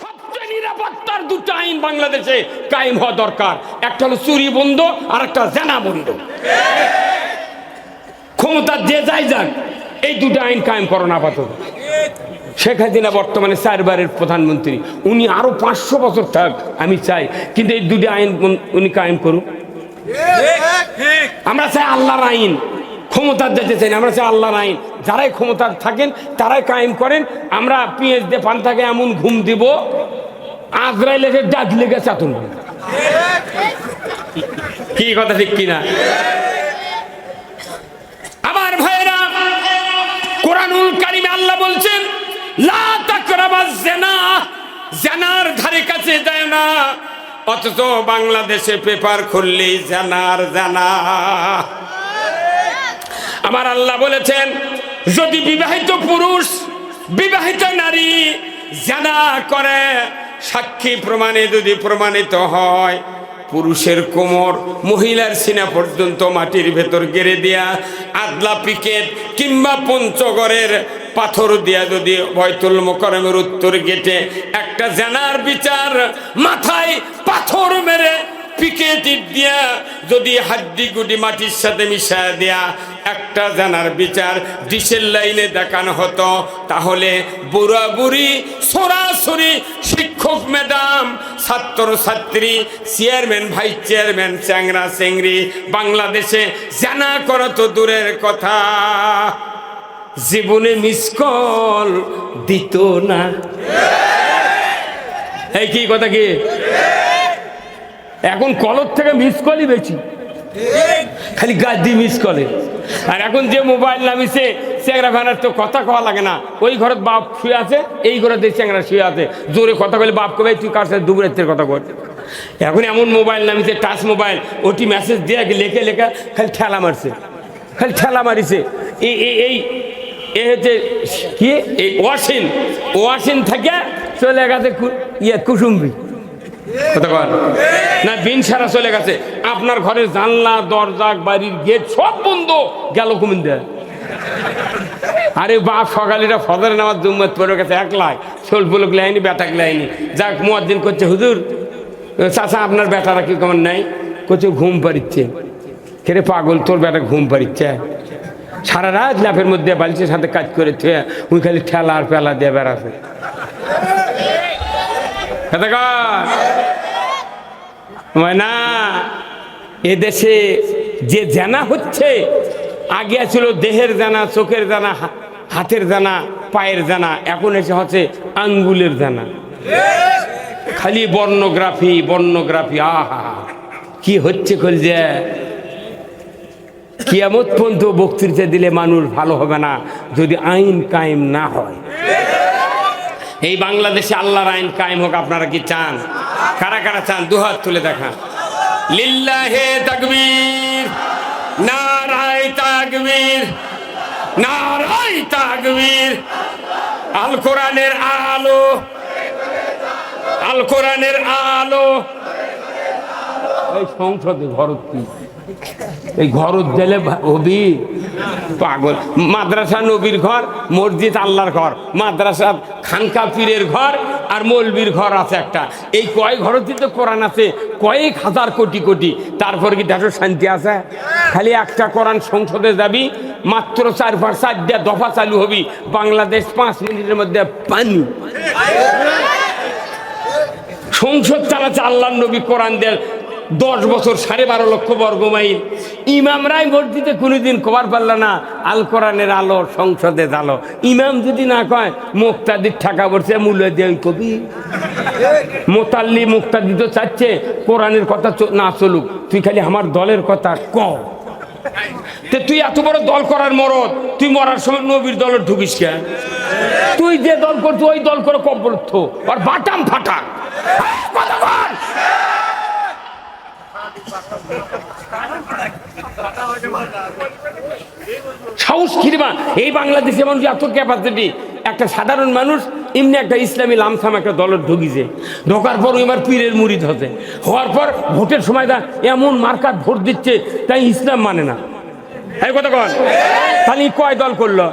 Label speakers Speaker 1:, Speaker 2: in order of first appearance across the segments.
Speaker 1: সবচেয়ে নিরাপত্তার দুটো আইন বাংলাদেশে কায়েম হওয়া দরকার, একটা হলো চুরি বন্ধ আর একটা জেনা বন্ধ। ক্ষমতা যে যাই যাক, এই দুটো আইন কায়েম করো না আপাতত। শেখ হাসিনা বর্তমানে 4 বারের প্রধানমন্ত্রী, উনি আরো 500 বছর থাক আমি চাই, কিন্তু এই দুটো আইন উনি কায়েম করুন। আমরা চাই আল্লাহর আইন, ক্ষমতার যেতে চাই না, আমরা চাই আল্লাহর আইন। যারাই ক্ষমতার থাকেন তারাই কায়েম করেন। আমরা পিঁয়াজ দিয়ে পান থাকে এমন ঘুম দিব, আজরাইল এসে ডাক লেগে চাতুন। কি কথা ঠিক কিনা? আমার ভাইরা, কোরআনুল কারিমে আল্লাহ বলছেন লা তাকরাবাজ জিনা, জিনার ধারে কাছে যায় না। অথচ বাংলাদেশে পেপার খুললেই জিনার জিনা। আমার আল্লাহ বলেছেন যদি বিবাহিত পুরুষ বিবাহিত নারী জিনা করে, সাক্ষী প্রমাণে যদি প্রমাণিত হয়, পুরুষের কোমর মহিলার সিনা পর্যন্ত মাটির ভেতর গেড়ে দেয়া, আদলা পিকেট কিংবা পঞ্চগড়ের পাথর দিয়া যদি বাইতুল মোকাররমের উত্তর গেটে একটা জানার বিচার, মাথায় পাথর মেরে পিকেট দিয়া যদি হাড্ডি গুডি মাটির সাথে মিশায় দেয়া একটা জানার বিচার ডিশের লাইনে দেখানো হতো, তাহলে বুড়া বুড়ি সরাসরি শিক্ষক ম্যাডাম, ছাত্র ছাত্রী, চেয়ারম্যান ভাইস চেয়ারম্যান, চ্যাংরা চেংড়ি বাংলাদেশে জানা করা তো দূরের কথা, জীবনে মিস কল দিত না। এই কি কথা কি? এখন কলর থেকে মিস কলই বেশি, খালি গাদি মিস কলে। আর এখন যে মোবাইল নামিছে, চ্যাংরা ভ্যানার তো কথা কওয়া লাগে না। ওই ঘরে বাপ শুয়ে আছে, এই ঘরে চ্যাংরা শুয়ে আছে, জোরে কথা বলে বাপ কবে তুই কার সাথে দুপুরের কথা কর। এখন এমন মোবাইল নামিছে, টাচ মোবাইল, ওটি মেসেজ দিয়ে লেখে লেখা খালি ঠেলা মারছে, খালি ঠেলা মারিছে। এই হচ্ছে কি, এই ওয়াসিন থেকে চলে গেছে কুসুম্বি না, বিন সারা চলে গেছে। আপনার ঘরের জানলা দরজা বাড়ির গেট সব বন্ধ গেল কুমিন্দা। আরে বাপ সকালেরা ফজর নামাজ জুম্মত পড়ে গেছে, একলাই ছোলপুলক লাইনি, বেটাক লাইনি। যাক মুয়াজ্জিন করছে, হুজুর চাচা আপনার বেটারা কি কেমন নাই? করছে ঘুম পাড়িচ্ছে। খেরে পাগল, তোর বেটা ঘুম পাড়িচ্ছে? সারা রাত ল্যাপের মধ্যে বালিশের সাথে কাজ করে উনি খালি ঠেলা আর পেলা দিয়ে বেড়াছে। না, এদেশে যে জানা হচ্ছে, আগে ছিল দেহের জানা, চোখের জানা, হাতের জানা, পায়ের জানা, এখন এসে হচ্ছে আঙ্গুলের জানা। খালি বর্ণগ্রাফি। আহা কি হচ্ছে কলজে! কিয়ামত পর্যন্ত বক্তৃতা দিলে মানুষ ভালো হবে না যদি আইন কায়েম না হয়। এই বাংলাদেশে আল্লাহর আইন কায়েম হোক। আপনারা কি চান? কারা কারা চান? দুহাত তুলে দেখা। লিল্লাহে তাকবীর, নারায়ে তাকবীর, নারায়ে তাকবীর। আল কোরআনের আলো, আল কোরআনের আলো। এই সংসদে ঘরত কি, এই ঘরত দিলে হবি পাগল। মাদ্রাসা নবীর ঘর, মসজিদ আল্লাহর ঘর, মাদ্রাসা খানকা পীরের ঘর, আর মৌলবীর ঘর আছে একটা। এই কয় ঘরতে তো কোরআন আছে কয়েক হাজার কোটি কোটি। তারপর কি দেশের শান্তি আছে? খালি একটা কোরআন সংসদে যাবি, মাত্র 4 দফা চালু হবি, বাংলাদেশ 5 মিনিটের মধ্যে পানি। সংসদ চালাচ্ছে আল্লাহর নবী, কোরআন দেয় 10 বছর 12.5 লক্ষ বর্গমাইল। ইমামরাই মসজিদে কোনোদিন কবার পারল না আল কোরআনের আলো সংসদে জালো। ইমাম যদি না কয় মুক্তাদির ঠাকা পড়ছে মূল্য দিয়ে কবি মোতাল্লি মুক্তাদি তো চাচ্ছে কোরআনের কথা না চলুক, তুই খালি আমার দলের কথা ক। তুই এত বড় দল করার মরদ, তুই মরার সময় নবীর দলের ঢুকিস কেন? তুই যে দল করছো ওই দল করে কবরথ আর বাটাম ফাটা কথা বল। সাহস খিরবা এই বাংলাদেশে মানুষ এত ক্যাপাসিটি। একটা সাধারণ মানুষ এমনি একটা ইসলামী লামসাম একটা দলের ঢুকিছে, ঢোকার পর এবার পীরের মুরিদ হচ্ছে, হওয়ার পর ভোটের সময় দা এমন মার্কার ভোট দিচ্ছে তাই ইসলাম মানে না। এই কথা কন, তাহলে কয় দল করলো?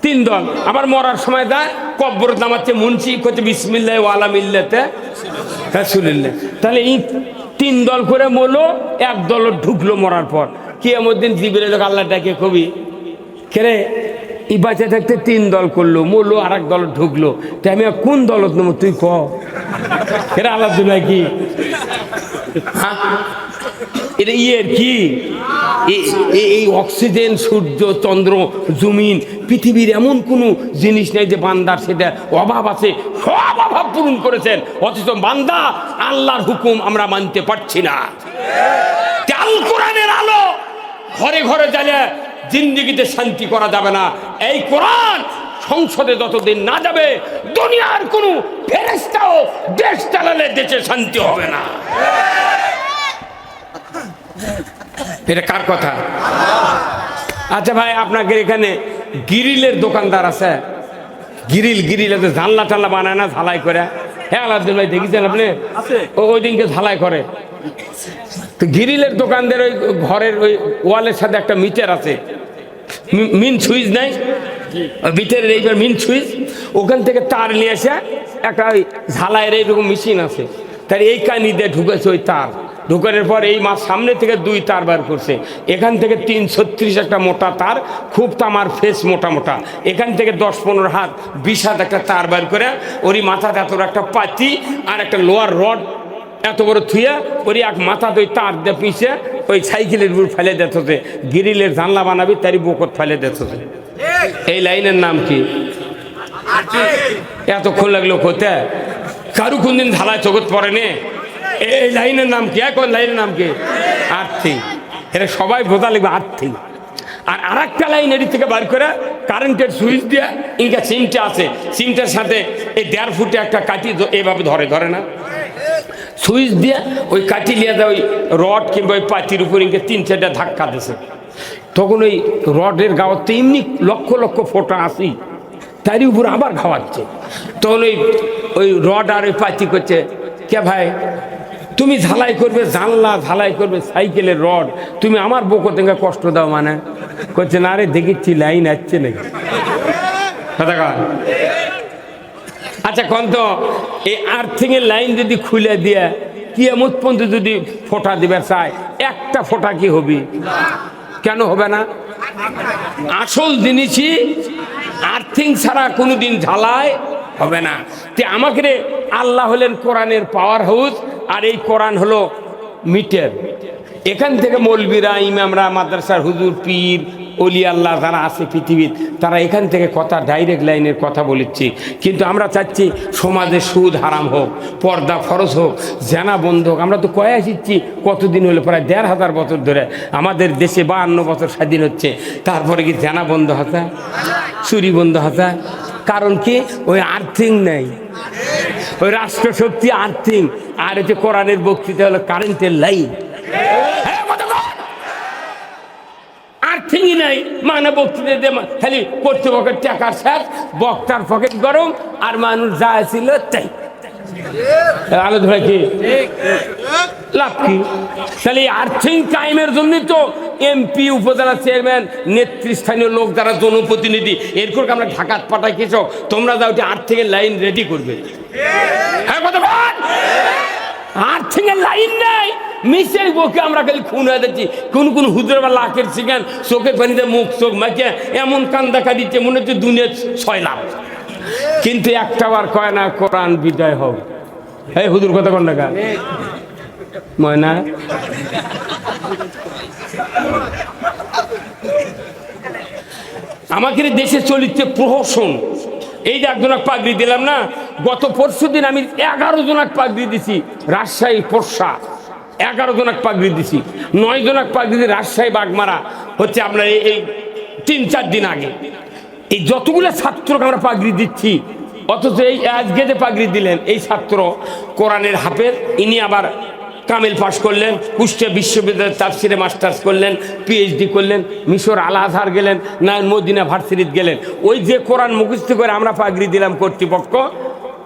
Speaker 1: তিন দল। আবার মরার সময় দেয় কব্বর নামাচ্ছে মুন্সি করছে বিসমিল্লাহ ওয়ালা মিল্লাতে রাসূলুল্লাহ। তাহলে এই তিন দল করে মরলো, এক দল ঢুকলো মরার পর। কিয়ামত দিন জিবরাইল আল্লাহ ডাকে কবি কেরে এই বাচ্চা থাকতে তিন দল করলো, মরলো, আর এক দল ঢুকলো, তাই আমি কোন দলত নেবো তুই ক কেরে আল্লাহ দুনিয়া কি এটা ইয়ের কি এই অক্সিজেন, সূর্য, চন্দ্র, জমিন, পৃথিবীর এমন কোনো জিনিস নেই যে বান্দার সেটা অভাব আছে, সব অভাব পূরণ করেছেন। অথচ বান্দা আল্লাহর হুকুম আমরা মানতে পারছি না। আল কোরআনের আলো ঘরে ঘরে জ্বালে জিন্দেগিতে শান্তি করা যাবে না। এই কোরআন সংসদে যতদিন না যাবে, দুনিয়ার কোনো ফেরেশতাও দেশ চালালে দেশে শান্তি হবে না। এটা কার কথা? আচ্ছা ভাই, আপনাদের এখানে গ্রিলের দোকানদার আছে? গ্রিল জানলা টাল্লা বানায় না ঝালাই করে? হ্যাঁ আলাদুল ভাই দেখেছেন আপনি? ওই দিনকে ঝালাই করে। তো গ্রিলের দোকানদের ওই ঘরের ওই ওয়ালের সাথে একটা মিটার আছে, মিন সুইচ নাই ভিতরের, এইবার মিন সুইচ, ওখান থেকে তার নিয়ে আসে একটা ওই ঝালাইয়ের এইরকম মেশিন আছে, তার এই কানি দিয়ে ঢুকেছে ওই তার। ঢুকানোর পর এই মাছ সামনে থেকে দুই তার বার করছে, এখান থেকে 336 একটা মোটা তার, খুব তামার ফেস মোটা মোটা, এখান থেকে 10-15 হাত 20 হাত একটা তার বার করে ওরই মাথাতে এত একটা পাতি আর একটা লোয়ার রড এত বড় থুয়া ওরই এক মাথা ওই তার দিয়ে পিছে ওই সাইকেলের উপর ফেলে দিতে, গ্রিলের জানলা বানাবি তারই বকত ফেলে দিতে। এই লাইনের নাম কি? এতক্ষণ লাগলো কোথায়? কারু কোনদিন ঝালাই জগৎ পড়েনি? এই লাইনের নাম কি? এখন লাইনের নাম কি? আর্থিং। এটা সবাই বোঝা লাগবে, আর্থিং। আর আরেকটা লাইন এর থেকে বার করে কারেন্টের সুইচ দিয়ে, ইনকা সিমটা আছে, সিমটার সাথে এই 1.5 ফুটে একটা কাঠি এইভাবে ধরে না, সুইচ দিয়ে ওই কাঠি লিয়ে দেয় ওই রড কিংবা ওই পাতির উপর ইনকে 3-4টা ধাক্কা দিছে, তখন ওই রডের গাওয়াতে এমনি লক্ষ লক্ষ ফোঁটা আসি, তারই উপর আবার খাওয়াচ্ছে। তখন ওই রড আর ওই পাতি করছে, কে ভাই তুমি ঝালাই করবে জানলা, ঝালাই করবে সাইকেলের রড, তুমি আমার বকো থেকে কষ্ট দাও মানে? করছে না রে, দেখিচ্ছি লাইন আসছে নাকি। আচ্ছা কোন তো এই আর্থিং এর লাইন যদি খুলে দিয়ে কিয়ামত পর্যন্ত যদি ফোঁটা দিবে চায়, একটা ফোঁটা কি হবে? কেন হবে না? আসল জিনিসই আর্থিং ছাড়া কোনোদিন ঝালাই হবে না। তে আমাকে আল্লাহ হলেন কোরআনের পাওয়ার হাউস, আর এই কোরআন হলো মিটার। এখান থেকে মৌলবীরা, ইমামরা, মাদ্রাসার হুজুর, পীর, অলি আল্লাহ যারা আছে পৃথিবীর, তারা এখান থেকে কথা ডাইরেক্ট লাইনের কথা বলেছি। কিন্তু আমরা চাচ্ছি সমাজে সুদ হারাম হোক, পর্দা ফরজ হোক, জানা বন্ধ হোক। আমরা তো কয়ে আসছি কতদিন হলো, প্রায় 1500 বছর ধরে আমাদের দেশে 52 বছর স্বাধীন হচ্ছে, তারপরে কি জানা বন্ধ হতা, চুরি বন্ধ হতা? কারণ কি? ওই আর্থিং নেই, ওই রাষ্ট্রশক্তি আর্থিং, আর হচ্ছে কোরআনের বক্তৃতা হলো কারেন্টের লাইন। আর্থিংই নাই, মানে বক্তৃতা দিয়ে খালি কর্তৃপক্ষের টাকার শেষ, বক্তার পকেট গরম, আর মানুষ যা ছিল তাই। আলো ধরে কি লাভ কি? তাহলে আর্থিং কায়েমের জন্য তো এমপি, উপজেলা চেয়ারম্যান, নেতৃস্থানীয় লোক যারা জনপ্রতিনিধি, এরকম আমরা ঢাকাত পাঠাই কিছু, তোমরা যাও আর্থিংয়ের লাইন রেডি করবে। হ্যাঁ কথা বল, আর্থিংয়ের লাইন নাই, মিশে বকে আমরা খালি খুন হয়ে যাচ্ছি। কোন হুজুর বা লাখের শিখান, চোখের পানিতে মুখ চোখ মাকে এমন কান্দা কাঁদিচ্ছে মনে হচ্ছে দুনিয়া 6 লাখ, কিন্তু একটা বার কয় না কোরআন বিদায় হোক। এই হুজুর কথা কোন টাকা ময়না? আমাদের দেশে চলিচ্ছে প্রহসন। এই যে একজনক পাগড়ি দিলাম না, গত পরশু দিন আমি 11 জনক পাগড়ি দিছি রাজশাহী পোরশা, 11 জনক পাগড়ি দিছি, 9 জনক পাগড়ি দিয়ে রাজশাহী বাগমারা হচ্ছে আপনার এই 3-4 দিন আগে। এই যতগুলো ছাত্রকে আমরা পাগড়ি দিচ্ছি, অথচ এই আজকে যে পাগড়ি দিলেন এই ছাত্র কোরআনের হাফেজ, ইনি আবার কামিল পাশ করলেন, কুষ্টিয়া বিশ্ববিদ্যালয়ের তাফসিরে মাস্টার্স করলেন, পিএইচডি করলেন, মিশর আল আজহার গেলেন, না মদিনা ভার্সিটিতে গেলেন। ওই যে কোরআন মুখস্থ করে আমরা পাগড়ি দিলাম কর্তৃপক্ষ,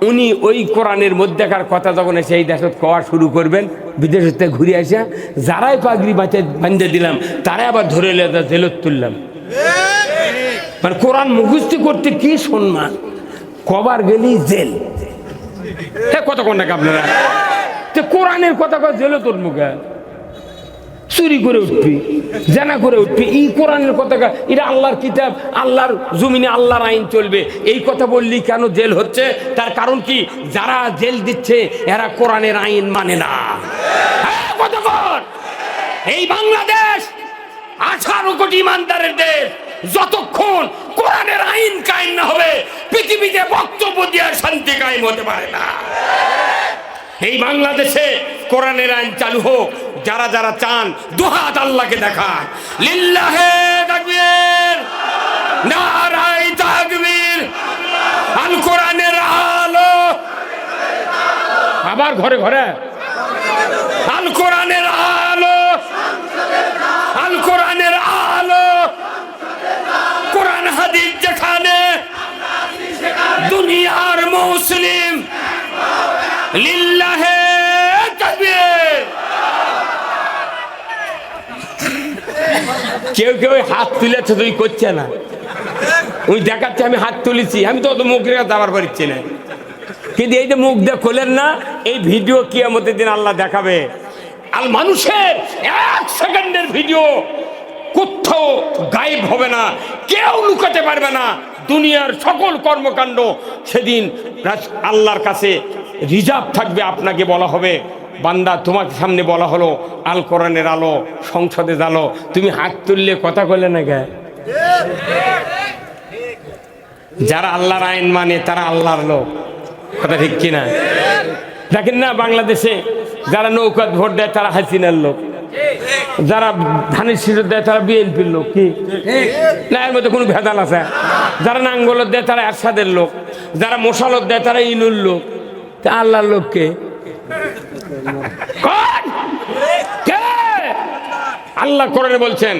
Speaker 1: উনি ওই কোরআনের মধ্যেকার কথা যখন এসে এই দেশত কওয়া শুরু করবেন, বিদেশ থেকে ঘুরে আসে যারাই পাগড়ি বাঁধে দিলাম তারাই আবার ধরে জেলত তুললাম। মানে কোরআন মুখস্থ করতে কি সম্মান, কবার গেলি জেল। হ্যাঁ কথা কোন নাকি আপনারা, তো কোরআনের কথা কয় জেলে তোর মুখে, চুরি করে উঠবি, জানা করে উঠবি, এই কোরআনের কথা, এটা আল্লাহর কিতাব, আল্লাহর জমিনে আল্লাহর আইন চলবে, এই কথা বললি কেন জেল হচ্ছে? তার কারণ কি, যারা জেল দিচ্ছে এরা কোরআনের আইন মানে না। হ্যাঁ কথা বল। এই বাংলাদেশ 18 কোটি ইমানদারের দেশ, যতক্ষণ কোরআনের আইন কায়েম না হবে পৃথিবীতে বক্তব্য দেওয়ার শান্তি কায়েম হতে পারে না। এই বাংলাদেশে কোরআনের আইন চালু হোক। যারা যারা চান দুহাত আল্লাহকে দেখান, লিল্লাহে তাকবীর, নারায়ে তাকবীর, আল কোরআনের আলো। আবার ঘরে ঘরে আল কোরআনের আলো, আল কোরআনের আলো। কোরআন হাদিস যেখানে, দুনিয়ার মুসলিম লিল্লাহে তাকবীর। কেউ কেউ হাত তুলেছে, তুই করছে না, ওই দেখাচ্ছে আমি হাত তুলেছি, আমি তো অত মুখের কাছে যাবার পারছি না। কিন্তু এই যে মুখ দিয়ে খোলেন না, এই ভিডিও কিয়ামতের দিন আল্লাহ দেখাবে। আর মানুষের 1 সেকেন্ডের ভিডিও কোথাও গায়েব হবে না, কেউ লুকাতে পারবে না। দুনিয়ার সকল কর্মকাণ্ড সেদিন আল্লাহর কাছে রিজার্ভ থাকবে। আপনাকে বলা হবে, বান্দা তোমাকে সামনে বলা হলো আল কোরআনের আলো, সংসদে জালো, তুমি হাত তুললে কথা কইলে না গে। যারা আল্লাহর আইন মানে তারা আল্লাহর লোক, কথা ঠিক কিনা? দেখেন না বাংলাদেশে যারা নৌকাত ভোট দেয় তারা হাসিনার লোক, যারা ধানের শীষের দেয় তারা বিএনপির লোক, কি না এর মধ্যে কোনো ভেজাল আছে? যারা নাঙ্গলত দেয় তারা এরশাদের লোক, যারা মশালত দেয় তারা ইনুর লোক। তা আল্লাহর লোককে আল্লাহ কোরআনে বলছেন,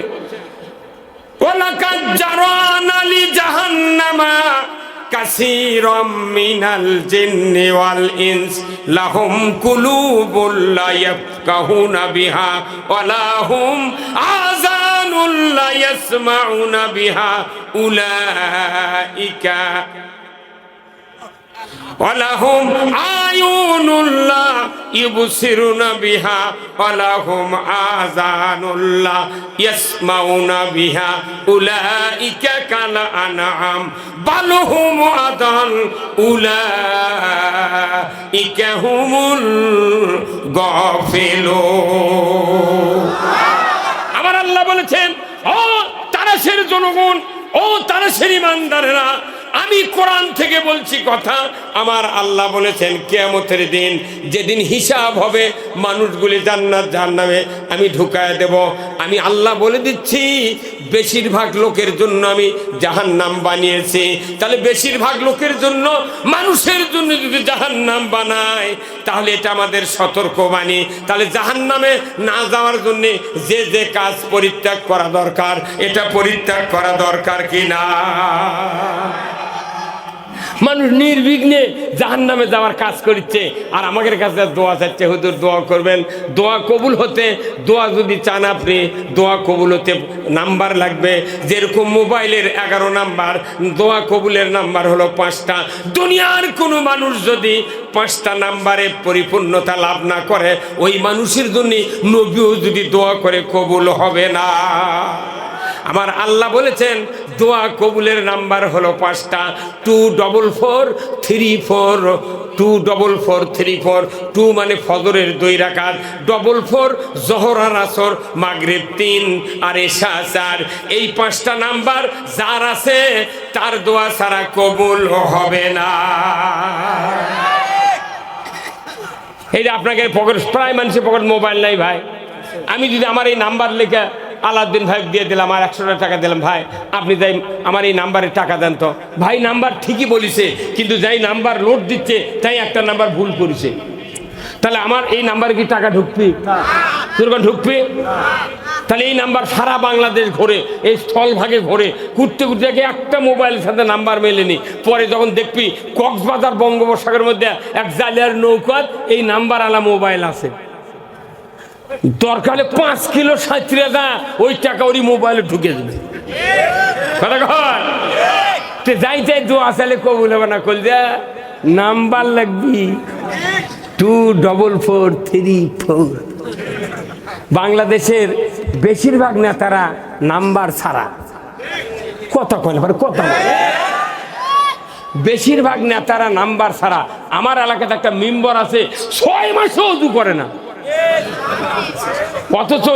Speaker 1: ওয়ালাকাদ জারানা লি জাহান্নামা কাসীরাম মিনাল জিন্নি ওয়াল ইনস লাহুম কুলুবুল লা ইয়াফকাহুনা বিহা ওয়া লাহুম আযানুল লা ইয়াসমাউনা বিহা উলাইকা ওয়ালাহুম আয়ুনুল লা ইবসিরুনা বিহা ওয়ালাহুম আযানুল লা ইয়াসমাউনা বিহা উলাইকা কাল আনআম বাল হুম আদাল উলাইকা হুমুল গাফিলুন। আমার আল্লাহ বলেছেন, ও তারাশের জনগণ, ও তারাশের ইমানদারেরা, আমি কোরআন থেকে বলছি কথা। আমার আল্লাহ বলেছেন কিয়ামতের দিন যেদিন হিসাব হবে, মানুষগুলি জান্নাত জাহান্নামে আমি ঢুকায় দেব। আমি আল্লাহ বলে দিচ্ছি, বেশিরভাগ লোকের জন্য আমি জাহান্নাম বানিয়েছি। তাহলে বেশিরভাগ লোকের জন্য, মানুষের জন্য যদি জাহান্নাম বানায়, তাহলে এটা আমাদের সতর্কবাণী। তাহলে জাহান্নামে না যাওয়ার জন্য যে যে কাজ পরিত্যাগ করা দরকার, এটা পরিত্যাগ করা দরকার কিনা? মানুষ নির্বিঘ্নে জাহান্নামে যাওয়ার কাজ করছে, আর আমাদের কাছে দোয়া চাচ্ছে, হুজুর দোয়া করবেন। দোয়া কবুল হতে, দোয়া যদি চান আপনি, দোয়া কবুল হতে নাম্বার লাগবে। যেরকম মোবাইলের 11 নাম্বার, দোয়া কবুলের নাম্বার হলো 5টা। দুনিয়ার কোনো মানুষ যদি 5টা নাম্বারে পরিপূর্ণতা লাভ না করে, ওই মানুষের জন্য নবীও যদি দোয়া করে কবুল হবে না। আমার আল্লাহ বলেছেন দোয়া কবুলের নাম্বার হলো 5টা। 24434, 24434। 2 মানে ফজরের 2 রাকাত, 44 জোহর আর আসর, মাগরিব 3 আর এশা 4। এই 5টা নাম্বার যার আছে তার দোয়া ছাড়া কবুল হবে না। এই যে আপনাকে পকেট, প্রায় মানুষের পকেট মোবাইল নাই ভাই। আমি যদি আমার এই নাম্বার লেখা আলাউদ্দিন ভাই দিয়ে দিলাম, আর 100 টাকা দিলাম, ভাই আপনি যাই আমার এই নাম্বারে টাকা দেন তো। ভাই নাম্বার ঠিকই বলিছে, কিন্তু যাই নাম্বার লোড দিচ্ছে তাই একটা নাম্বার ভুল করেছে। তাহলে আমার এই নাম্বারে কি টাকা ঢুকবি? ঢুকবি? তাহলে এই নাম্বার সারা বাংলাদেশ ঘোরে, এই স্থল ভাগে ঘোরে, ঘুরতে ঘুরতে একটা মোবাইলের সাথে নাম্বার মেলেনি। পরে যখন দেখবি কক্সবাজার বঙ্গোপসাগরের মধ্যে এক জালিয়ার নৌকাত এই নাম্বার আলা মোবাইল আছে, দরকারে 5 কিলো 37 ওই টাকা ওরই মোবাইলে ঢুকে দেবে। কথা কর যাই চাই দোয়া চাইলে কবুল হবে না, কলজা নাম্বার লাগবি 244334। বাংলাদেশের বেশিরভাগ নেতারা নাম্বার ছাড়া কথা কয় না, কথা বেশিরভাগ নেতারা নাম্বার ছাড়া। আমার এলাকাতে একটা মেম্বার আছে 6 মাসও উজু করে না, অথচ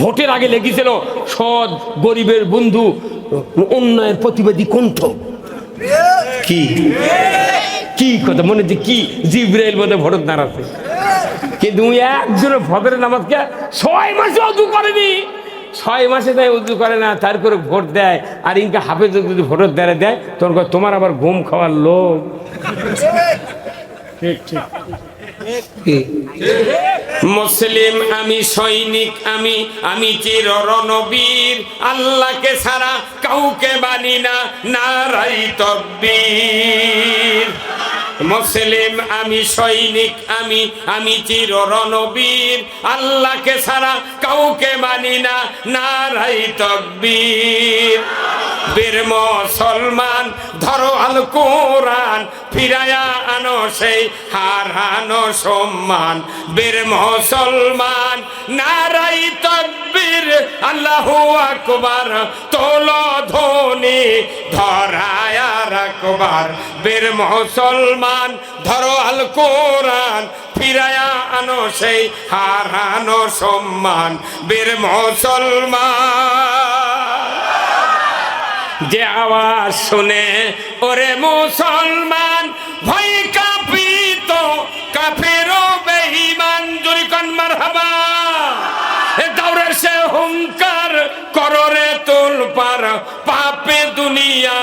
Speaker 1: ভোটের আগে লেগেছিল সৎ গরিবের বন্ধু অন্যায়ের প্রতিবাদী কণ্ঠ। কি কি কথা মনে হচ্ছে কি জিব্রাইল বোধ ভোট দাঁড়াচ্ছে, কিন্তু একজনের ফজরের নামাজকে 6 মাসে উজু করেনি, 6 মাসে তাই উজু করে না, তার করে ভোট দেয়। আর ইনকা হাফেজ যদি ভোটের দ্বারা দেয় তখন তোমার আবার ঘুম খাওয়ার লোক। ঠিক ঠিক মুসলিম আমি, সৈনিক আমি, আমি চির রণবীর, আল্লাহকে ছাড়া কাউকে মানি না, নারাই তাকবীর। মুসলিম আমি, সৈনিক আমি, আমি চির রণবীর, আল্লাহকে ছাড়া কাউকে মানি না, নারাই তাকবীর। বীর মুসলমান ধরো আল কোরআন, ফিরায়া আনো সেই হারানো সম্মান। বীর মুসলমান নারাই তাকবীর, আল্লাহু আকবার, তোলো ধ্বনি ধরায়া রাখবার। বীর মুসলমান ধরো আল কোরআন, ফিরায়া আনো সেই হারানো সম্মান। বীর মুসলমান যে আওয়াজ শুনে ওরে মুসলমান, ভয় কাঁপিত কাফের বেঈমান। জোরে কান মারহাবা। এ দাউরের সে হুঙ্কার কররে তোলপার, পাপে দুনিয়া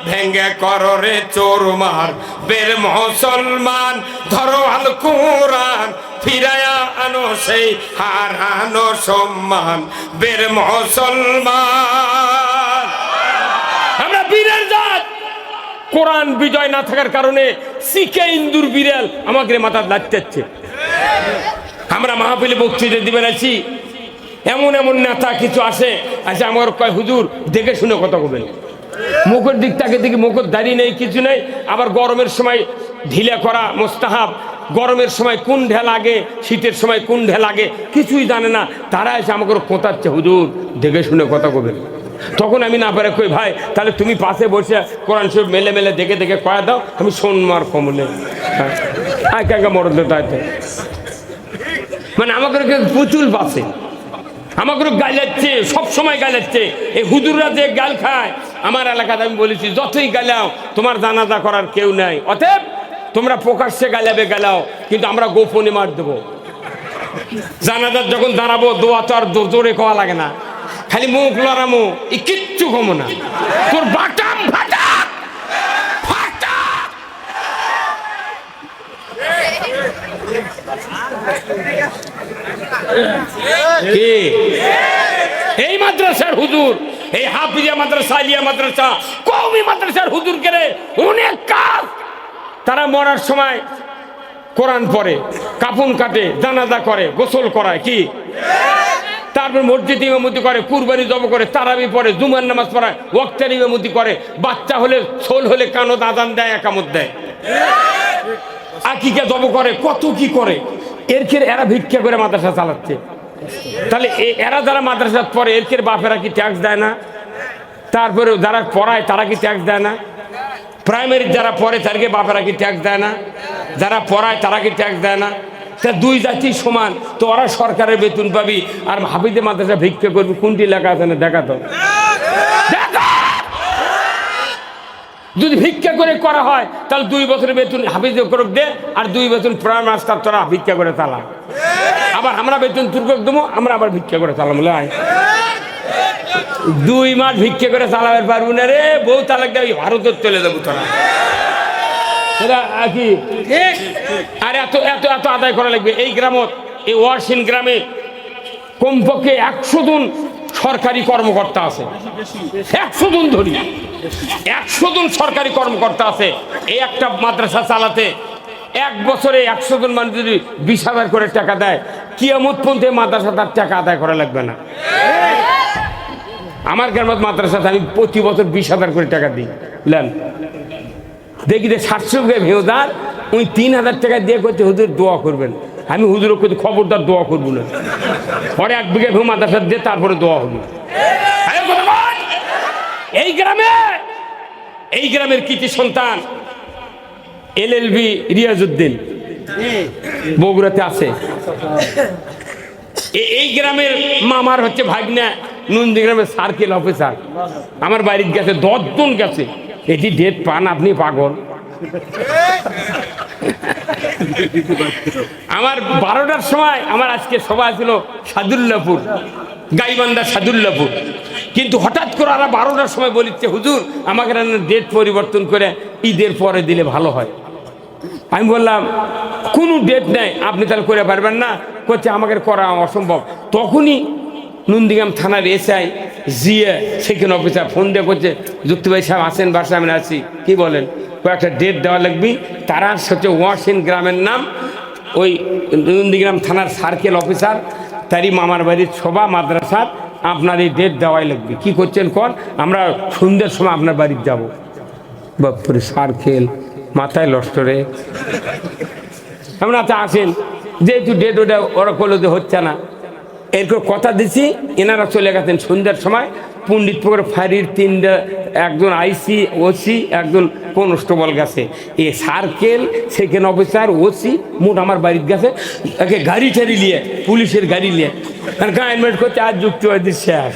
Speaker 1: ভেঙ্গে কররে চোরমার। বীর মুসলমান ধরো আল কোরআন, ফিরায়া আনো সেই হারানো সম্মান। বীর মুসলমান আমরা বীরের জাত। কোরআন বিজয় না থাকার কারণে শিখে ইন্দুর বিড়াল আমাকে মাথার লাগতেছে। আমরা মাহফিলে বক্তৃতা দিবেন আছি, এমন এমন নেতা কিছু আসে আমার কয় হুজুর দেখে শুনে কথা বলবেন। মুখের দিক তাকে দেখি মুখের দাঁড়িয়ে নেই, কিছু নেই। আবার গরমের সময় ঢিলা করা মোস্তাহাব, গরমের সময় কোন ঢে লাগে, শীতের সময় কোন ঢে লাগে কিছুই জানে না। তারা এসে আমাকে কোথাচ্ছে হুজুর দেখে শুনে কথা বলবেন। তখন আমি না পারে কই ভাই তাহলে তুমি পাশে বসে কোরআন শরীফ মেলে মেলে দেখে দেখে কয়া দাও, আমি সোনমার কমলে আঁকা মরদ তাইতে। মানে আমাকে পুতুল পাশে আমাকে গাইলাচ্ছে, সবসময় গাইলাচ্ছে। এই হুজুররা যে গাল খায় আমার এলাকাতে, আমি বলেছি যতই গালাও তোমার জানাজা করার কেউ নাই, অতএব তোমরা প্রকাশ্যে গালাবে গালাও, কিন্তু আমরা গোপনে মার দেবো। জানাজার যখন দাঁড়াবো দোয়া তো আর জোরে কোয়া লাগে না, খালি মুখ লড়ামো, এই কিচ্ছু কমো না। তোর বাটাম ফাটা ফাটা। কি এই মাদ্রাসার হুজুর, এই হাফিজিয়া মাদ্রাসা, আলিয়া মাদ্রাসা, কওমি মাদ্রাসার হুজুর করে অনেক কাজ। তারা মরার সময় কোরআন পড়ে, কাফন কাটে, জানাজা করে, গোসল করায়, কি তারপর মসজিদ ইমামতি করে, কুরবানি জব করে, তারাবি পড়ে, জুমার নামাজ পড়ায়, ওয়াক্তের ইমামতি করে। বাচ্চা হলে ছোল হলে কানত আযান দেয়, একামত দেয়, আকিকা জব করে, কত কি করে। এরা ভিক্ষা করে মাদ্রাসা চালাচ্ছে। তাহলে এরা যারা মাদ্রাসা পড়ে এর বাপেরা কি ট্যাক্স দেয় না? তারপরে যারা পড়ায় তারা কি ট্যাক্স দেয় না? প্রাইমারি যারা পড়ে তাদেরকে বাপেরা কি ট্যাক্স দেয় না? যারা পড়ায় তারা কি ট্যাক্স দেয় না? তা দুই জাতি সমান, তো ওরা সরকারের বেতন পাবি আর হাফিজে মাদ্রাসা ভিক্ষা করবি, কোনটি লেখা আছে না দেখা তো। যদি ভিক্ষা করে করা হয় তাহলে 2 বছরের বেতন হাফিজে করুক দে, আর 2 বছর প্রাইমারি মাস্টার তোরা ভিক্ষা করে চালা। আবার আমরা বেতন তুর্কক দেবো, আমরা আবার ভিক্ষা করে চালাম। 2 মাস ভিক্ষা করে চালাবে পারবো না রে, বউ তালাক দেয় ভারতের চলে যাবো তোরা। কি আর এত এত এত আদায় করা লাগবে। এই গ্রামত, এই ওয়ারসিন গ্রামে কমপক্ষে 100 জন সরকারি কর্মকর্তা আছে। 100 জন ধরি, 100 জন সরকারি কর্মকর্তা আছে। এই একটা মাদ্রাসা চালাতে 1 বছরে 100 জন মানুষ যদি 20,000 করে টাকা দেয়, কিয়ামত পর্যন্ত মাদ্রাসা তার টাকা আদায় করা লাগবে না। আমার গ্রামের মাদ্রাসাতে আমি প্রতি বছর 20,000 করে টাকা দিই, বুঝলেন। দেখি যে 700 ভেউদার ওই 3,000 টাকা দিয়ে করছে হুজুর দোয়া করবেন। আমি হুজুরও করতে খবরদার দোয়া করবো না, পরে 1 বিঘা ভেউ মাদ্রাসা দিয়ে তারপরে দোয়া হবে। এই গ্রামের কৃতি সন্তান LLB রিয়াজউদ্দিন বগুড়াতে আছে। এই গ্রামের মামার হচ্ছে ভাগ্না নন্দীগ্রামের সার্কেল অফিসার, আমার বাড়ির গেছে 10 জন গেছে। এটি ডেট পান আপনি পাগল। আমার 12টার সময় আমার আজকে সভা ছিল সাদুল্লাপুর, গাইবান্ধা সাদুল্লাপুর, কিন্তু হঠাৎ করে ওরা 12টার সময় বলিচ্ছে হুজুর আমাকে ডেট পরিবর্তন করে ঈদের পরে দিলে ভালো হয়। আমি বললাম কোনো ডেট নেই, আপনি তাহলে করে পারবেন না? করছে আমাকে করা অসম্ভব। তখনই নন্দীগ্রাম থানার SI GA second officer phone দিয়ে করছে যুক্তি ভাই সাহেব আসেন বাসায়, আমি আছি। কি বলেন? কয়েকটা ডেট দেওয়া লাগবে। তারা হচ্ছে ওয়াসিন গ্রামের নাম, ওই নন্দীগ্রাম থানার সার্কেল অফিসার, তারই মামার বাড়ির সভা মাদ্রাসার, আপনার এই ডেট দেওয়াই লাগবে। কি করছেন কর, আমরা সন্ধ্যের সময় আপনার বাড়িতে যাব। বাপরে সার্কেল মাথায় লস্টরে। আমরা আচ্ছা আসেন, যেহেতু ডেট ওটা ওরা করলো যে হচ্ছে না, এরকম কথা দিছি। এনারা চলে গেছেন সন্ধ্যার সময়। পণ্ডিতপুর ফাঁড়ির 3টা, একজন IC OC, একজন কনস্টেবল গেছে। এ সার্কেল সেকেন্ড অফিসার OC মোট আমার বাড়ির গেছে, একে গাড়ি ঠাড়ি নিয়ে, পুলিশের গাড়ি নিয়ে গাইনমেন্ট করতে। আর যুক্তিবাদী শেষ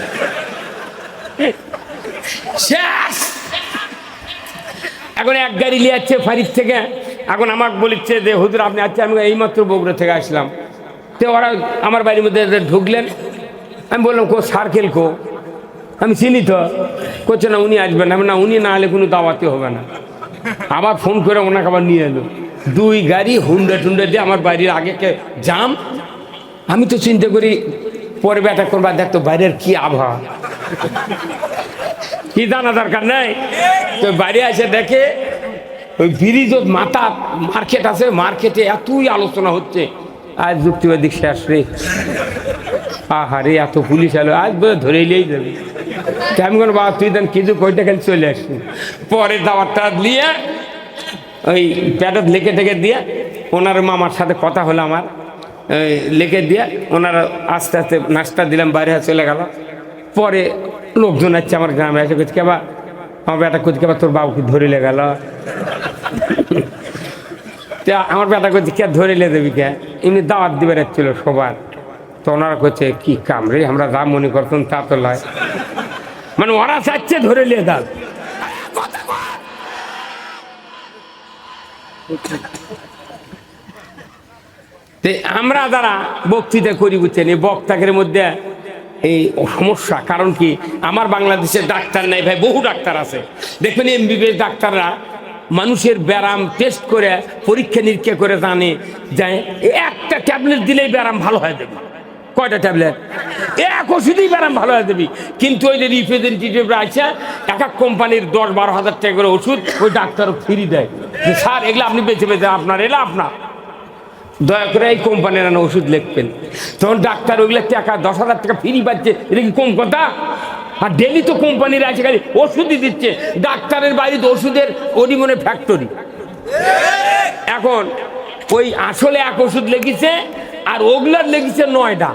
Speaker 1: শেষ। এখন এক গাড়ি নিয়ে যাচ্ছে ফাঁড়ির থেকে। এখন আমাকে বলিচ্ছে যে হুজুর আপনি আচ্ছা, আমি এইমাত্র বগুড়া থেকে আসলাম। তো ওরা আমার বাড়ির মধ্যে ঢুকলেন। আমি বললাম কো সার্কেল কো, আমি চিনি তো। করছে না উনি আসবেন না। না উনি না হলে কোনো দাওয়াতে হবে না। আবার ফোন করে ওনাকে আবার নিয়ে এলো। 2 গাড়ি হুন্ডা টুন্ডা দিয়ে আমার বাড়ির আগে জাম। আমি তো চিন্তা করি পরে ব্যাটা করবার, দেখতো বাইরের কি আবহাওয়া, কি জানা দরকার নেই। তো বাইরে এসে দেখে ওই ব্রিজ মাথা মার্কেট আছে, মার্কেটে এতই আলোচনা হচ্ছে আজ যুক্তিবাদী শেষ রে। আহারে এত পুলিশ এলো, আজ বোধ ধরে এলেই যাবে। আমি কোনো বাবা তুই দেন কিছু কইটা খালি চলে আসছি। পরে দাওয়াতটা দিয়ে ওই প্যাডত লিখে টেকে দিয়ে ওনার মামার সাথে কথা হলো আমার, লিখে দিয়ে ওনারা আস্তে আস্তে নাস্তা দিলাম, বাইরে চলে গেল। পরে লোকজন আসছে আমার গ্রামে এসে করছে কেবা আমার বেটা করছে কেবা তোর বাবুকে ধরিলে গেল। আমার বেটা করছে কে ধরিলে দেবি কে, এমনি দাওয়াত দিবে ছিল সবার। তো ওনারা করছে কি কাম রে, আমরা যা মনে করতাম তা তো লয়, মানে ওরা চাচ্ছে ধরে লিয়ে দাও। আমরা যারা বক্তৃতা করি বুঝছেন, এই বক্তাকের মধ্যে এই সমস্যা। কারণ কি, আমার বাংলাদেশে ডাক্তার নাই ভাই, বহু ডাক্তার আছে। দেখবেন MBBS ডাক্তাররা মানুষের ব্যারাম টেস্ট করে পরীক্ষা নিরীক্ষা করে জানে যে একটা ট্যাবলেট দিলেই ব্যারাম ভালো হয়ে যাবে। কয়টা ট্যাবলেট? 1 ওষুধেই ব্যারাম ভালো হয়ে যাবে। কিন্তু ওই যে রিপ্রেজেন্টেটিভরা আছে, এক এক কোম্পানির 10-12 হাজার টাকা করে ওষুধ ওই ডাক্তারও ফ্রি দেয় যে স্যার এগুলো আপনি বেছে বেছে আপনার এলা আপনার, দয়া করে এই কোম্পানির ওষুধ লিখবেন। তখন ডাক্তার ওইগুলো টাকা 10,000 টাকা ফ্রি পাচ্ছে, এটা কি কম কথা? আর ডেলি তো কোম্পানির আছে খালি ওষুধই দিচ্ছে। ডাক্তারের বাড়িতে ওষুধের ওরই মনে ফ্যাক্টরি। এখন ওই আসলে 1 ওষুধ লেগেছে আর ওগুলার লেগেছে 9টা।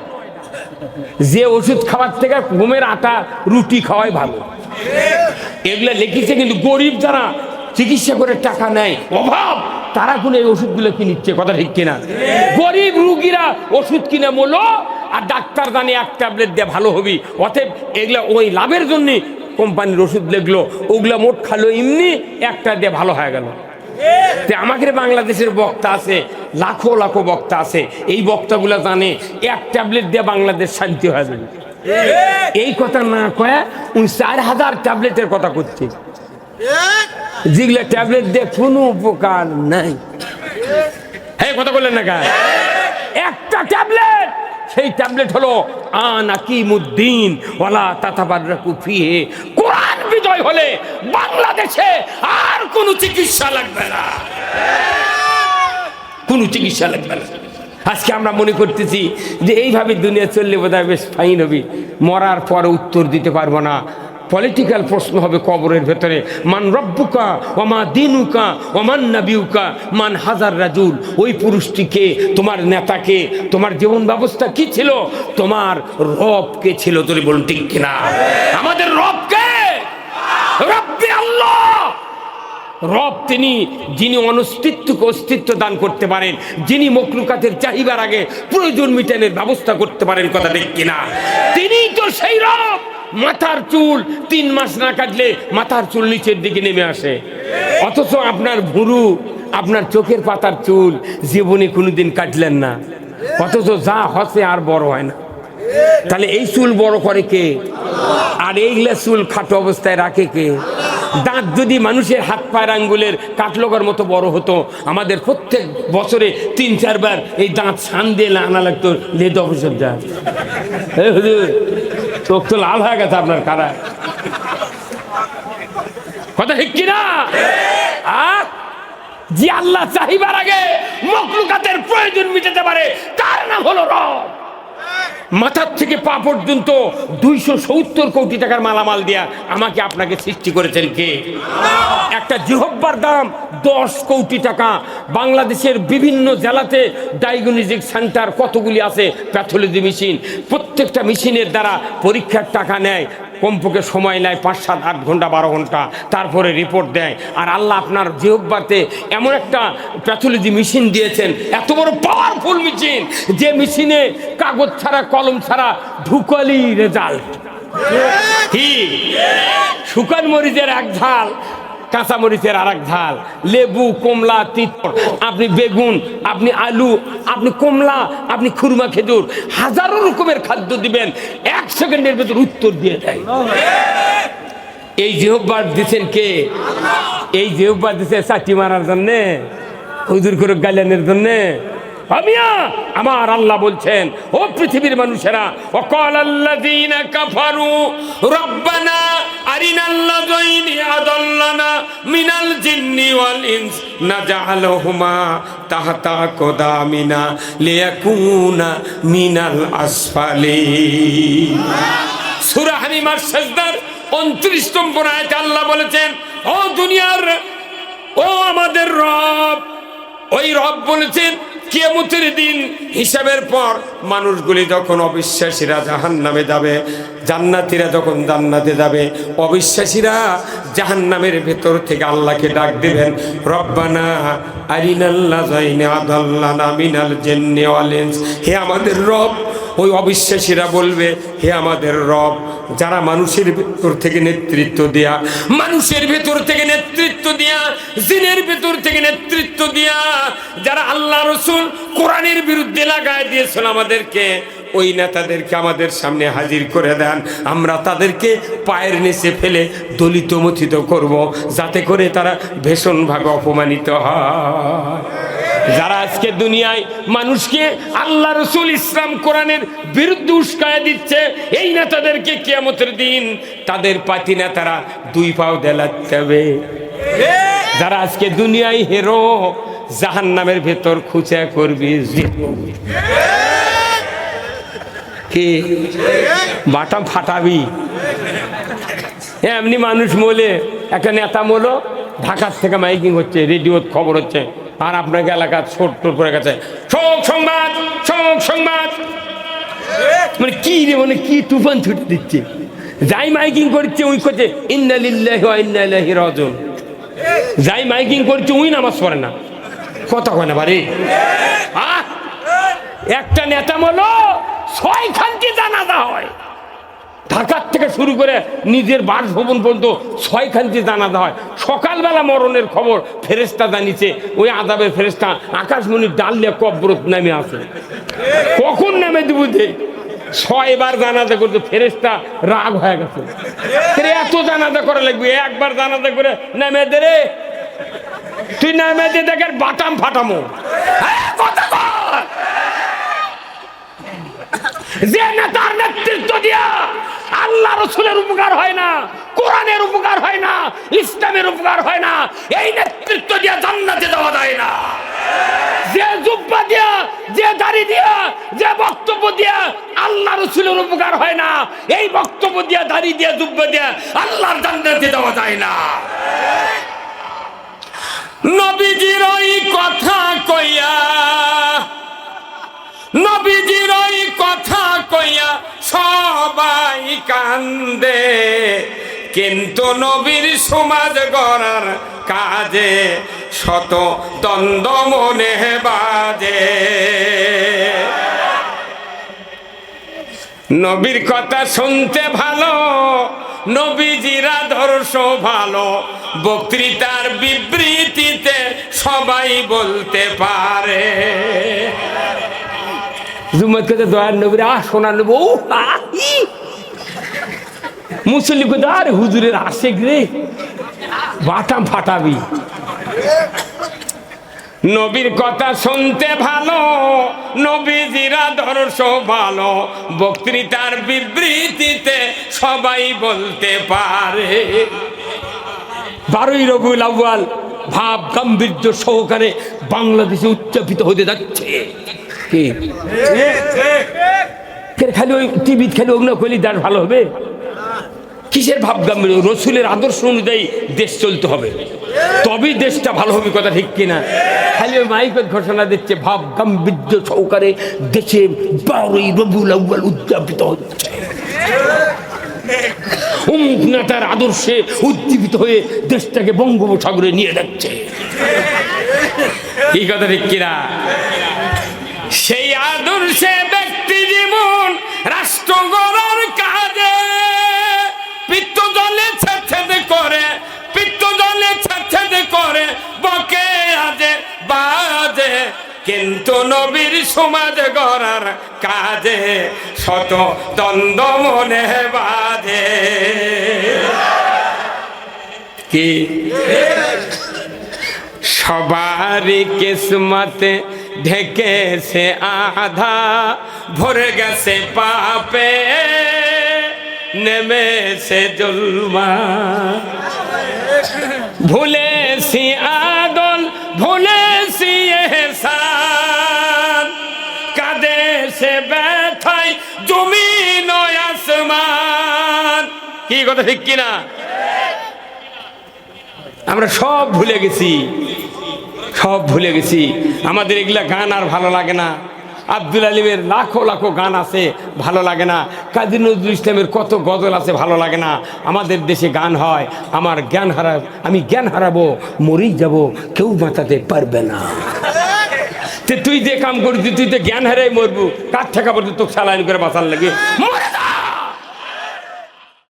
Speaker 1: যে ওষুধ খাওয়ার থেকে গমের আটা রুটি খাওয়াই ভালো, এগুলা লিখেছে। কিন্তু গরিব যারা চিকিৎসা করে টাকা নেয়, অভাব, তারা কোন এই ওষুধগুলো কিনিচ্ছে, কথা ঠিক কিনা? গরিব রুগীরা ওষুধ কিনে মোলো, আর ডাক্তার জানে 1 ট্যাবলেট দিয়ে ভালো হবি। অতএব এগুলা ওই লাভের জন্য কোম্পানির ওষুধ লিখলো, ওগুলা মোট খালো এমনি 1টা দিয়ে ভালো হয়ে গেল। আমাদের বাংলাদেশের বক্তা আছে, লাখো লাখো বক্তা আছে। এই বক্তাগুলা জানে 1 ট্যাবলেট দিয়ে বাংলাদেশ শান্তি হয়ে যাবে। এই কথা না কয়ে 4,000 ট্যাবলেটের কথা করছে, যেগুলো ট্যাবলেট দিয়ে কোনো উপকার নাই। এই কথা বললেন না কেন? 1টা ট্যাবলেট, সেই ট্যাবলেট হলো আনাকিমুদ্দিন ওয়ালা তাতাবাররাকু ফিহি। কোরআন বিজয় হলে বাংলাদেশে আর কোনো চিকিৎসা লাগবে না, কোনো চিকিৎসা লাগবে না। আজকে আমরা মনে করতেছি যে এইভাবে দুনিয়া চললে বোধহয় বেশ ফাইন হবে, মরার পরে উত্তর দিতে পারবো না। পলিটিক্যাল প্রশ্ন হবে কবরের ভেতরে, মান রব্বুকা ওমা দিনুকা ওমান নাবিউকা মান হাজার রাজুল, ওই পুরুষটিকে, তোমার নেতাকে, তোমার জীবন ব্যবস্থা কি ছিল, তোমার রব কে ছিল? তোরে বলুন ঠিক কিনা? আমাদের রব কে? রব্বি আল্লাহ। রব তিনি যিনি অনস্তিত্বকে অস্তিত্ব দান করতে পারেন, যিনি মখলুকাতের চাহিদার আগে প্রয়োজন মিটানোর ব্যবস্থা করতে পারেন, কথা ঠিক কিনা? তিনিই তো সেই রব। মাথার চুল 3 মাস না কাটলে মাথার চুল নিচের দিকে নেমে আসে, অথচ আপনার ভুরু, আপনার চোখের পাতার চুল জীবনে কোনোদিন কাটলেন না, অথচ যা হসে আর বড় হয় না। তাহলে এই চুল বড় করে কে? আর এইগুলা চুল খাটো অবস্থায় রাখে কে? দাঁত যদি মানুষের হাত পায়ের আঙ্গুলের কাটলগার মতো বড় হতো, আমাদের প্রত্যেক বছরে 3-4 বার এই দাঁত ছান দিয়ে আনা লাগতো লেদ অফিসের যা। চোখ তো লাল হয়ে গেছে আপনার, কারা কথা ঠিক কিনা? যে আল্লাহ চাহিবার আগে মখলুকাতের প্রয়োজন মিটাতে পারে, তার নাম হলো রব। মাথার থেকে পা পর্যন্ত 270 কোটি টাকার মালামাল দিয়া আমাকে আপনাকে সৃষ্টি করেছেন কে? একটা জিহ্বার দাম 10 কোটি টাকা। বাংলাদেশের বিভিন্ন জেলাতে ডায়াগনস্টিক সেন্টার কতগুলি আছে, প্যাথোলজি মেশিন, প্রত্যেকটা মেশিনের দ্বারা পরীক্ষার টাকা নেয়, কমপক্ষে সময় নেয় 5, 7, 8 ঘন্টা 12 ঘন্টা, তারপরে রিপোর্ট দেয়। আর আল্লাহ আপনার জিহ্বাতে এমন একটা প্যাথোলজি মেশিন দিয়েছেন, এত বড় পাওয়ারফুল মেশিন, যে মেশিনে কাগজ ছাড়া কলম ছাড়া ঢুকালি রেজাল্ট। কি শুকান মরিচের এক ঝাল, কাঁচা মরিচের আর এক ঝাল, লেবু, কমলা, তিত, আপনি বেগুন, আপনি আলু, আপনি কমলা, আপনি খুরমা, খেজুর, হাজারো রকমের খাদ্য দিবেন, 1 সেকেন্ডের ভেতর উত্তর দিয়ে দেয়। এই জিহ্বা দিচ্ছেন কে? এই জিহ্বা দিচ্ছে চাটি মারার জন্যে, হুজুর করে গালিয়ানের জন্যে? আমিয়া আমার আল্লাহ বলছেন, ও পৃথিবীর মানুষেরা, ওয়াকাল আল্লাযীনা কাফারু রব্বানা আরিনাল্লাযীনা আদাল্লানা মিনাল জিন্নি ওয়াল ইনস নাজআলহুমা তাহতা কদামিনা লিয়াকুনা মিনাল আসফালিন। সূরা হামিমার সাজদার 29 নম্বর আয়াতে আল্লাহ বলেছেন, ও দুনিয়ার, ও আমাদের রব। ওই রব বলেছেন কিয়ামতের দিন হিসাবের পর মানুষগুলি যখন, অবিশ্বাসীরা জাহান্নামে যাবে, জান্নাতীরা যখন জান্নাতে যাবে, অবিশ্বাসীরা জাহান্নামের ভেতর থেকে আল্লাহকে ডাক দিবেন, রব্বানা আরিনাল্লাযীনা আদাল্লানা মিনাল জিন্নি ওয়াল ইনস। হে আমাদের রব। ওই অবিশ্বাসীরা বলবে, হে আমাদের রব, যারা মানুষের ভেতর থেকে নেতৃত্ব দেয়া, মানুষের ভেতর থেকে নেতৃত্ব দেয়া, জিনের ভেতর থেকে নেতৃত্ব দেয়া, যারা আল্লাহ রাসূল কোরআনের বিরুদ্ধে লাগায় দিয়েছিল আমাদেরকে, ওই নেতাদেরকে আমাদের সামনে হাজির করে দেন, আমরা তাদেরকে পায়ের নিচে ফেলে দলিত মথিত করব, যাতে করে তারা ভীষণভাবে অপমানিত হয়। যারা আজকে দুনিয়ায় মানুষকে আল্লাহ রাসূল ইসলাম কোরআনের বিরুদ্ধে উস্কায়া দিচ্ছে, এই নেতাদেরকে কিয়ামতের দিন তাদের পাতি নেতারা 2 পাও দেলাতে হবে। যারা আজকে দুনিয়ায় হেরো, জাহান্নামের ভেতর খুঁচা করবি, কি বাটাম ফাটাবি। এমনি মানুষ বলে, একটা নেতা বলো, ঢাকার থেকে মাইকিং হচ্ছে, রেডিওর খবর হচ্ছে, আর আপনাকে এলাকা ছোট্ট করে গেছে শোক সংবাদ, শোক সংবাদ। মানে কি রে, মানে কি তুফান ছুটে দিচ্ছে, যাই মাইকিং করছে ওই করছে ইন্না লিল্লাহি ওয়া ইন্না ইলাইহি রাজিউন, যাই মাইকিং করছে ওই নামাজ পড়ে না, কথা কয় না বাড়ি। একটা নেতা বলো 6 খানটি জানাজা হয়, ঢাকার থেকে শুরু করে নিজের বাসভবন পর্যন্ত 6 খানটি জানাজা হয়। সকালবেলা মরণের খবর ফেরেশতা জানিয়েছে, ওই আযাবের ফেরেশতা আকাশমণির ডাল নিয়ে কবরত নামে আসে, কখন নামে দিব যে 6 বার জানাজা করতে, ফেরেশতা রাগ হয়ে গেছে, এত জানাজা করা লাগবে, একবার জানাজা করে নামে দে রে, তুই নামে দে, দেখেন বাটাম ফাটামো। যে নেতার নেতৃত্ব দিয়া আল্লাহ রাসূলের উপকার হয় না, কোরআনের উপকার হয় না, ইসলামের উপকার হয় না, এই নেতৃত্ব দিয়া জান্নাতে যাওয়া যায় না। যে জুব্বা দিয়া, যে দাড়ি দিয়া, যে বক্তব্য দিয়া আল্লাহ রাসূলের উপকার হয় না, এই বক্তব্য দিয়া, দাড়ি দিয়া, জুব্বা দিয়া আল্লাহর জান্নাতে যাওয়া যায় না। নবীজির ওই কথা কইয়া, নবীজির ওই কথা কইয়া সবাই কান্দে, কিন্তু নবীর সমাজ গড়ার কাজে শত দ্বন্দ্ব মনে বাজে। নবীর কথা শুনতে ভালো, নবীজির আদর্শ ভালো, বক্তৃতার বিবৃতিতে সবাই বলতে পারে। জুম্মাত কে দয়ার নবীর শোনা নেব, মুসল্লি কে আর হুজুরের আশেক রে, বাটাম ফাটাবি। নবীর কথা শুনতে ভালো, নবীজির আদর্শ ভালো, বক্তৃতার বিবৃতিতে সবাই বলতে পারে। 12ই রবিউল আউয়াল ভাব গাম্ভীর্য সহকারে বাংলাদেশে উদযাপিত হতে যাচ্ছে। কি খালি ওই টিভি খালি অগ্ন কইলি তার ভালো হবে? কিসের ভাব গাম্ভীর্য? রসুলের আদর্শ অনুযায়ী দেশ চলতে হবে, তবেই দেশটা ভালো হবে। কথা ঠিক কিনা? খালি ওই মাইকের ঘোষণা দিচ্ছে ভাব গাম্ভীর্য সহকারে দেশে 12ই রবিউল আউয়াল উদযাপিত হচ্ছে, অমুক নেতার আদর্শে উদ্দীপিত হয়ে দেশটাকে বঙ্গোপসাগরে নিয়ে যাচ্ছে। কি কথা ঠিক কিনা? সেই আদর্শে ব্যক্তি জীবন রাষ্ট্র গড়ার কাজে পিত্ত জলে ছেদ করে, পিত্ত জলে ছেদ করে বকে আজে বাজে, কিন্তু নবীর সমাজ গড়ার কাজে শত দ্বন্দ্ব মনে বাজে। কি সবারই কিসমতে ঢেকেছে আধা, ভরে গেছে পাপে নেমেছে জুলমা, ভুলেছি আদল ভুলেছি ইহসান, কাঁদেছে ব্যথায় জমিন ও আসমান। কি কথা ঠিক কিনা? আমরা সব ভুলে গেছি, সব ভুলে গেছি। আমাদের এগুলা গান আর ভালো লাগে না। আব্দুল আলিমের লাখো লাখো গান আছে, ভালো লাগে না। কাজী নজরুল ইসলামের কত গজল আছে, ভালো লাগে না। আমাদের দেশে গান হয়, আমার জ্ঞান আমি জ্ঞান হারাবো, মরেই যাব, কেউ বাঁচাতে পারবে না। তুই যে কাম করবি, তুই তো জ্ঞান হারাই মরবু, কার ঠেকা পড়তে তোকে সালাইন করে বাঁচার লাগে।